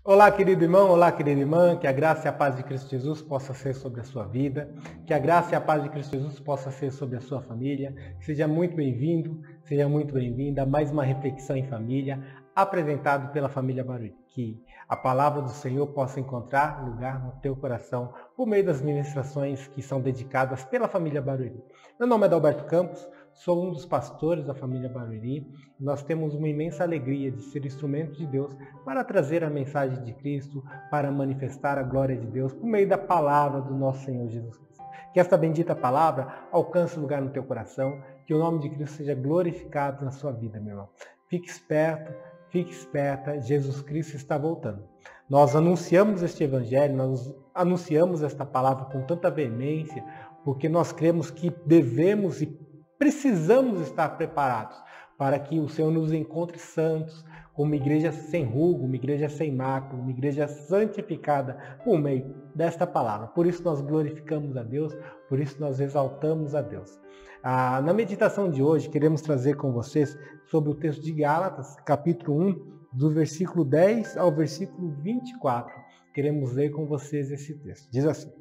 Olá, querido irmão, olá, querida irmã, que a graça e a paz de Cristo Jesus possa ser sobre a sua vida, que a graça e a paz de Cristo Jesus possa ser sobre a sua família. Seja muito bem-vindo, seja muito bem-vinda a mais uma reflexão em família, apresentado pela família Barueri. Que a palavra do Senhor possa encontrar lugar no teu coração por meio das ministrações que são dedicadas pela família Barueri. Meu nome é Adalberto Campos, sou um dos pastores da família Barueri. Nós temos uma imensa alegria de ser instrumento de Deus para trazer a mensagem de Cristo, para manifestar a glória de Deus por meio da palavra do nosso Senhor Jesus Cristo. Que esta bendita palavra alcance lugar no teu coração, que o nome de Cristo seja glorificado na sua vida, meu irmão. Fique esperto, fique esperta, Jesus Cristo está voltando. Nós anunciamos este evangelho, nós anunciamos esta palavra com tanta veemência, porque nós cremos que devemos e precisamos estar preparados para que o Senhor nos encontre santos, como uma igreja sem rugo, uma igreja sem mácula, uma igreja santificada por meio desta palavra. Por isso nós glorificamos a Deus, por isso nós exaltamos a Deus. Na meditação de hoje, queremos trazer com vocês sobre o texto de Gálatas, capítulo 1, do versículo 10 ao versículo 24. Queremos ler com vocês esse texto. Diz assim: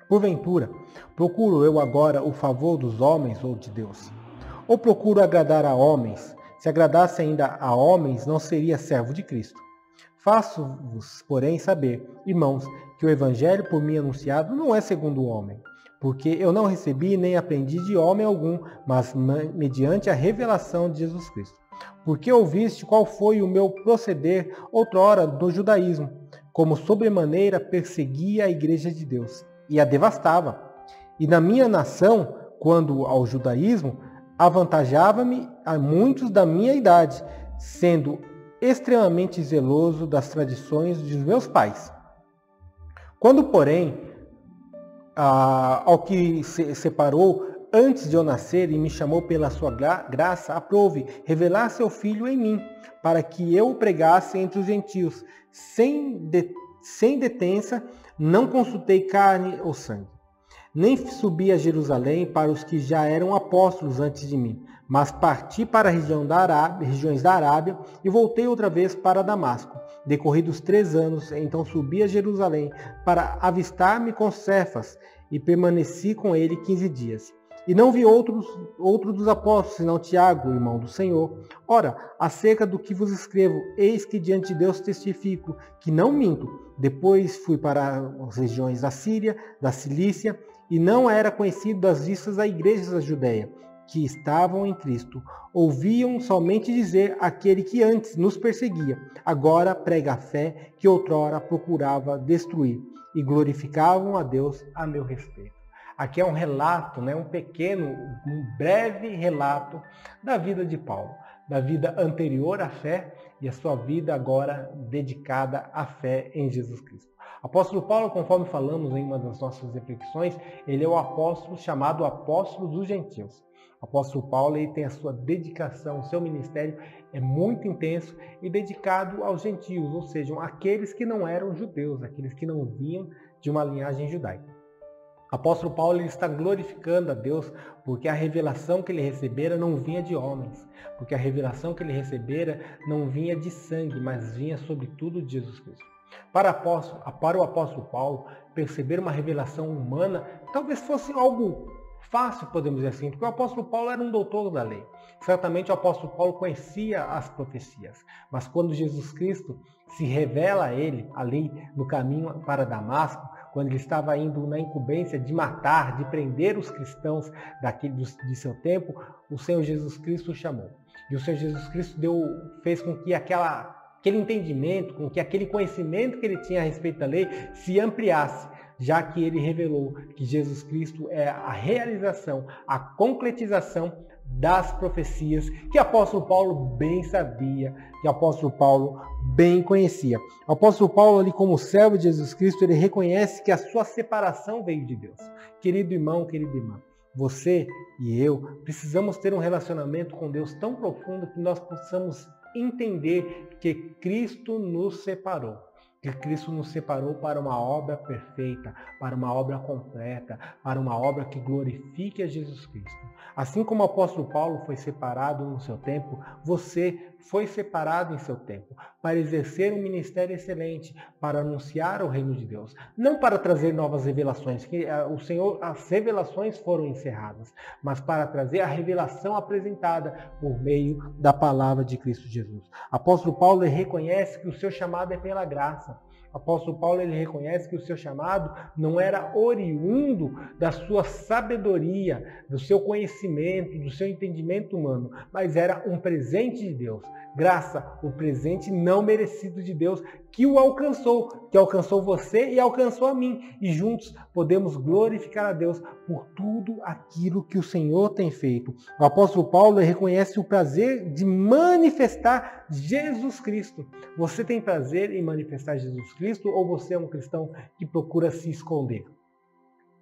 Porventura, procuro eu agora o favor dos homens ou de Deus? Ou procuro agradar a homens? Se agradasse ainda a homens, não seria servo de Cristo. Faço-vos, porém, saber, irmãos, que o evangelho por mim anunciado não é segundo o homem, porque eu não recebi nem aprendi de homem algum, mas mediante a revelação de Jesus Cristo. Porque ouviste qual foi o meu proceder outrora do judaísmo, como sobremaneira perseguia a igreja de Deus e a devastava. E na minha nação, quando ao judaísmo, avantajava-me a muitos da minha idade, sendo extremamente zeloso das tradições dos meus pais. Quando, porém, ao que se separou antes de eu nascer e me chamou pela sua graça, aprove revelar seu Filho em mim, para que eu o pregasse entre os gentios, sem detença, não consultei carne ou sangue. Nem subi a Jerusalém para os que já eram apóstolos antes de mim, mas parti para a regiões da Arábia e voltei outra vez para Damasco. Decorridos 3 anos, então subi a Jerusalém para avistar-me com Cefas e permaneci com ele 15 dias. E não vi outro dos apóstolos, senão Tiago, irmão do Senhor. Ora, acerca do que vos escrevo, eis que diante de Deus testifico, que não minto. Depois fui para as regiões da Síria, da Cilícia, e não era conhecido das vistas das igrejas da Judéia, que estavam em Cristo. Ouviam somente dizer aquele que antes nos perseguia, agora prega a fé que outrora procurava destruir, e glorificavam a Deus a meu respeito. Aqui é um relato, um breve relato da vida de Paulo, da vida anterior à fé e a sua vida agora dedicada à fé em Jesus Cristo. O apóstolo Paulo, conforme falamos em uma das nossas reflexões, ele é o apóstolo chamado apóstolo dos gentios. O apóstolo Paulo ele tem a sua dedicação, o seu ministério é muito intenso e dedicado aos gentios, ou seja, aqueles que não eram judeus, aqueles que não vinham de uma linhagem judaica. O apóstolo Paulo ele está glorificando a Deus porque a revelação que ele recebera não vinha de homens, porque a revelação que ele recebera não vinha de sangue, mas vinha sobretudo de Jesus Cristo. Para o apóstolo Paulo, perceber uma revelação humana talvez fosse algo fácil, podemos dizer assim, porque o apóstolo Paulo era um doutor da lei. Certamente o apóstolo Paulo conhecia as profecias, mas quando Jesus Cristo se revela a ele ali no caminho para Damasco, quando ele estava indo na incumbência de matar, de prender os cristãos de seu tempo, o Senhor Jesus Cristo o chamou. E o Senhor Jesus Cristo fez com que aquele entendimento, com que aquele conhecimento que ele tinha a respeito da lei se ampliasse, já que ele revelou que Jesus Cristo é a realização, a concretização das profecias que o apóstolo Paulo bem sabia, que o apóstolo Paulo bem conhecia. O apóstolo Paulo, ali como servo de Jesus Cristo, ele reconhece que a sua separação veio de Deus. Querido irmão, querida irmã, você e eu precisamos ter um relacionamento com Deus tão profundo que nós possamos entender que Cristo nos separou. Que Cristo nos separou para uma obra perfeita, para uma obra completa, para uma obra que glorifique a Jesus Cristo. Assim como o apóstolo Paulo foi separado no seu tempo, você foi separado em seu tempo para exercer um ministério excelente, para anunciar o reino de Deus, não para trazer novas revelações, que o Senhor, as revelações foram encerradas, mas para trazer a revelação apresentada por meio da palavra de Cristo Jesus. Apóstolo Paulo reconhece que o seu chamado é pela graça. Apóstolo Paulo ele reconhece que o seu chamado não era oriundo da sua sabedoria, do seu conhecimento, do seu entendimento humano, mas era um presente de Deus. Graça, o presente não merecido de Deus que alcançou você e alcançou a mim. E juntos podemos glorificar a Deus por tudo aquilo que o Senhor tem feito. O apóstolo Paulo reconhece o prazer de manifestar Jesus Cristo. Você tem prazer em manifestar Jesus Cristo ou você é um cristão que procura se esconder?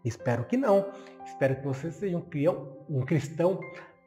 Espero que não. Espero que você seja um cristão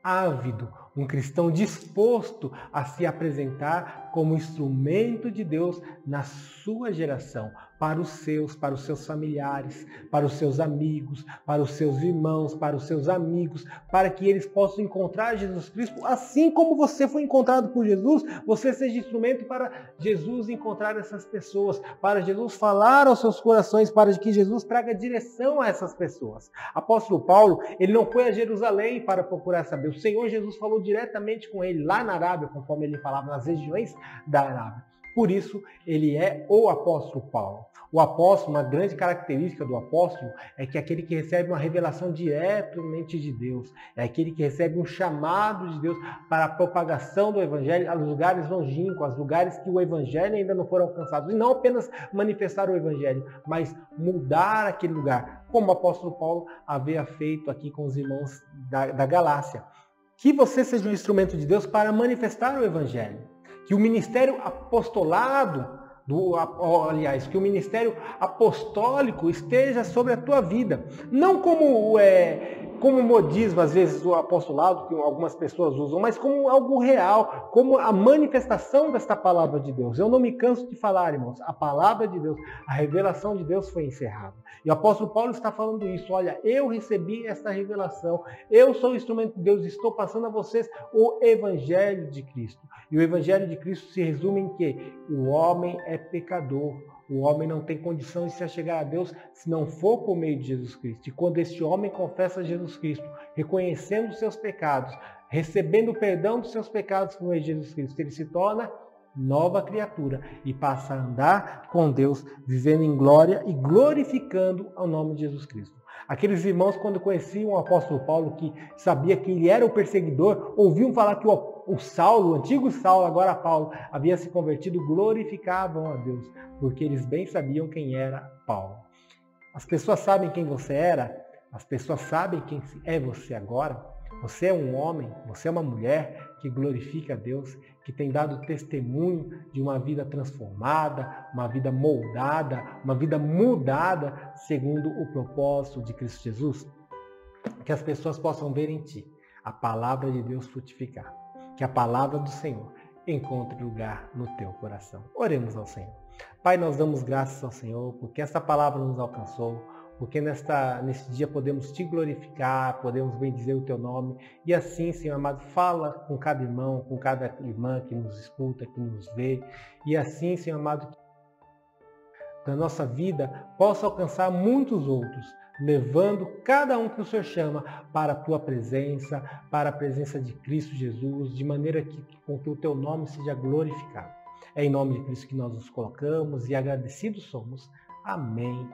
ávido, um cristão disposto a se apresentar como instrumento de Deus na sua geração, para os seus familiares, para os seus amigos, para os seus irmãos, para os seus amigos, para que eles possam encontrar Jesus Cristo, assim como você foi encontrado por Jesus, você seja instrumento para Jesus encontrar essas pessoas, para Jesus falar aos seus corações, para que Jesus traga direção a essas pessoas. Apóstolo Paulo, ele não foi a Jerusalém para procurar saber, o Senhor Jesus falou diretamente com ele lá na Arábia, conforme ele falava nas regiões da Arábia. Por isso, ele é o apóstolo Paulo. O apóstolo, uma grande característica do apóstolo é que é aquele que recebe uma revelação diretamente de Deus. É aquele que recebe um chamado de Deus para a propagação do evangelho aos lugares longínquos, aos lugares que o evangelho ainda não foram alcançados. E não apenas manifestar o evangelho, mas mudar aquele lugar, como o apóstolo Paulo havia feito aqui com os irmãos da Galácia. Que você seja um instrumento de Deus para manifestar o evangelho. Que o ministério apostolado, que o ministério apostólico esteja sobre a tua vida. Não como modismo, às vezes, o apostolado, que algumas pessoas usam, mas como algo real, como a manifestação desta palavra de Deus. Eu não me canso de falar, irmãos, a palavra de Deus, a revelação de Deus foi encerrada. E o apóstolo Paulo está falando isso. Olha, eu recebi esta revelação, eu sou o instrumento de Deus, estou passando a vocês o evangelho de Cristo. E o evangelho de Cristo se resume em que o homem é pecador. O homem não tem condição de se achegar a Deus se não for por meio de Jesus Cristo. E quando este homem confessa Jesus Cristo, reconhecendo os seus pecados, recebendo o perdão dos seus pecados por meio de Jesus Cristo, ele se torna nova criatura e passa a andar com Deus, vivendo em glória e glorificando o nome de Jesus Cristo. Aqueles irmãos, quando conheciam o apóstolo Paulo, que sabia que ele era o perseguidor, ouviam falar que o Saulo, o antigo Saulo, agora Paulo, havia se convertido, glorificavam a Deus, porque eles bem sabiam quem era Paulo. As pessoas sabem quem você era, as pessoas sabem quem é você agora. Você é um homem, você é uma mulher que glorifica a Deus, que tem dado testemunho de uma vida transformada, uma vida moldada, uma vida mudada segundo o propósito de Cristo Jesus. Que as pessoas possam ver em ti a palavra de Deus frutificar. Que a palavra do Senhor encontre lugar no teu coração. Oremos ao Senhor. Pai, nós damos graças ao Senhor porque essa palavra nos alcançou, porque nesse dia podemos te glorificar, podemos bendizer o teu nome. E assim, Senhor amado, fala com cada irmão, com cada irmã que nos escuta, que nos vê. E assim, Senhor amado, da nossa vida possa alcançar muitos outros, levando cada um que o Senhor chama para a tua presença, para a presença de Cristo Jesus, de maneira com que o teu nome seja glorificado. É em nome de Cristo que nós nos colocamos e agradecidos somos. Amém.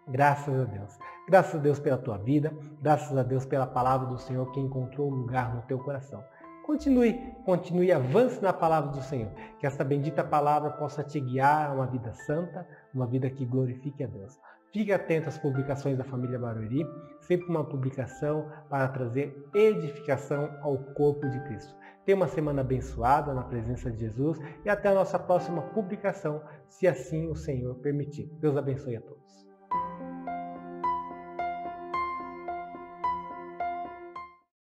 Graças a Deus. Graças a Deus pela tua vida, graças a Deus pela palavra do Senhor que encontrou lugar no teu coração. Continue, avance na palavra do Senhor. Que essa bendita palavra possa te guiar a uma vida santa, uma vida que glorifique a Deus. Fique atento às publicações da família Barueri, sempre uma publicação para trazer edificação ao corpo de Cristo. Tenha uma semana abençoada na presença de Jesus e até a nossa próxima publicação, se assim o Senhor permitir. Deus abençoe a todos.